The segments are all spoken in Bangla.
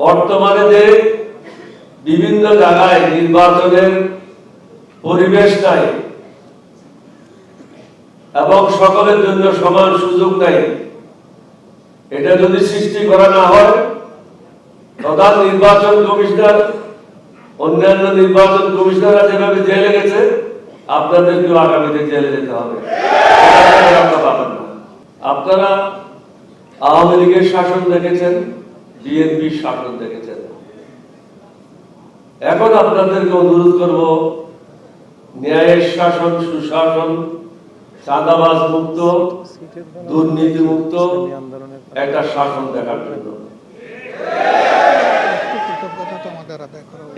বর্তমানে যে বিভিন্ন জায়গায় নির্বাচনের পরিবেশ নাই এবং সকলের জন্য সমান সুযোগ নাই, এটা যদি সৃষ্টি করা না হয়, প্রধান নির্বাচন কমিশনার অন্যান্য নির্বাচন কমিশনাররা যেভাবে জেলে গেছে, আপনাদেরকেও আগামীতে জেলে যেতে হবে। আপনারা আওয়ামী লীগের শাসন দেখেছেন, বিএনপির শাসন দেখেছেন। এখন আপনাদেরকে অনুরোধ করব, ন্যায়ের শাসন, সুশাসন, চাঁদাবাজ মুক্ত, দুর্নীতি মুক্ত একটা শাসন দেখার জন্য।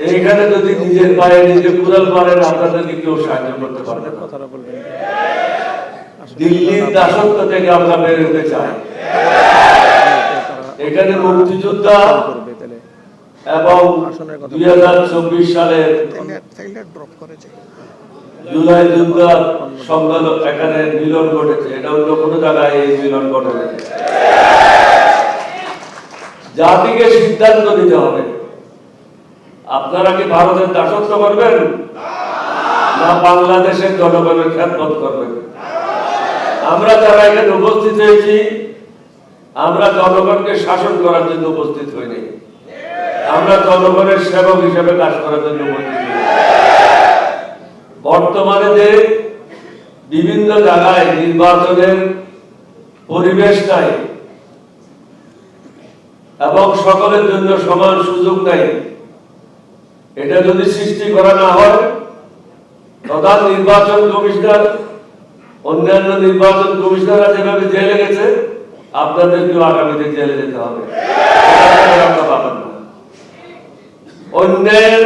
এইখানে যদি নিজের পায়ে নিজে কুড়াল মারেন, আপনাদেরকে কেউ সাহায্য করতে পারবে না। দিল্লির দাসত্ব থেকে আমরা বের হতে চাই। এখানে মুক্তিযোদ্ধা এবং 2024 সালের জুলাই যুদ্ধের সংখ্যালঘু এখানে মিলন ঘটেছে, এটা অন্য কোনো জায়গায় এই মিলন ঘটে। জাতিকে সিদ্ধান্ত নিতে হবে, আপনারা কি ভারতের দাসত্ব করবেন না বাংলাদেশের জনগণের খেদমত করবেন? আমরা যারা এখানে উপস্থিত হয়েছি, আমরা জনগণকে শাসন করার জন্য উপস্থিত হইনি, আমরা জনগণের সেবক হিসেবে কাজ করার জন্য উপস্থিত হয়েছি। বর্তমানে যে বিভিন্ন জায়গায় নির্বাচনের পরিবেশ নাই এবং সকলের জন্য সমান সুযোগ নাই, এটা যদি সৃষ্টি করা না হয়, প্রধান নির্বাচন কমিশনার অন্যান্য নির্বাচন কমিশনাররা যেভাবে জেলে গেছে, আপনাদেরকেও আগামীতে জেলে যেতে হবে। অন্যের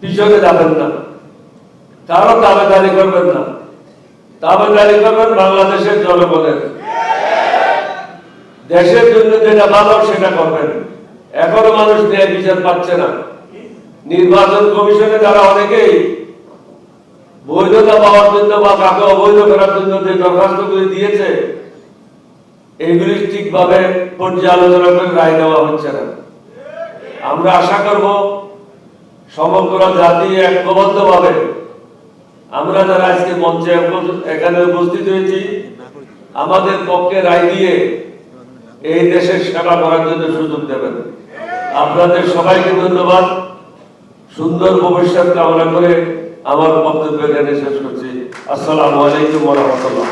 পিছনে যাবেন না, কারো দাবেদারি করবেন না, দাবেদারি করবেন বাংলাদেশের জনগণের। দেশের জন্য যেটা ভালো সেটা করবেন। এখনো মানুষ ন্যায় বিচার পাচ্ছে না। নির্বাচন কমিশনে যারা অনেকেই বৈধতা পাওয়ার জন্য বা কাকে অবৈধ করার জন্য যে দরখাস্তগুলি দিয়েছে, এইগুলি ঠিকভাবে পর্যালোচনা করে রায় দেওয়া হচ্ছে না। আমরা আশা করব সমগ্র জাতি ঐক্যবদ্ধভাবে আমরা যারা আজকে মঞ্চে এখানে উপস্থিত হয়েছি, আমাদের পক্ষে রায় দিয়ে এই দেশের সেবা করার জন্য সুযোগ দেবেন। আপনাদের সবাইকে ধন্যবাদ। সুন্দর ভবিষ্যৎ কামনা করে আমার বক্তব্য এখানে শেষ করছি। আসসালামু আলাইকুম ওয়া রাহমাতুল্লাহ।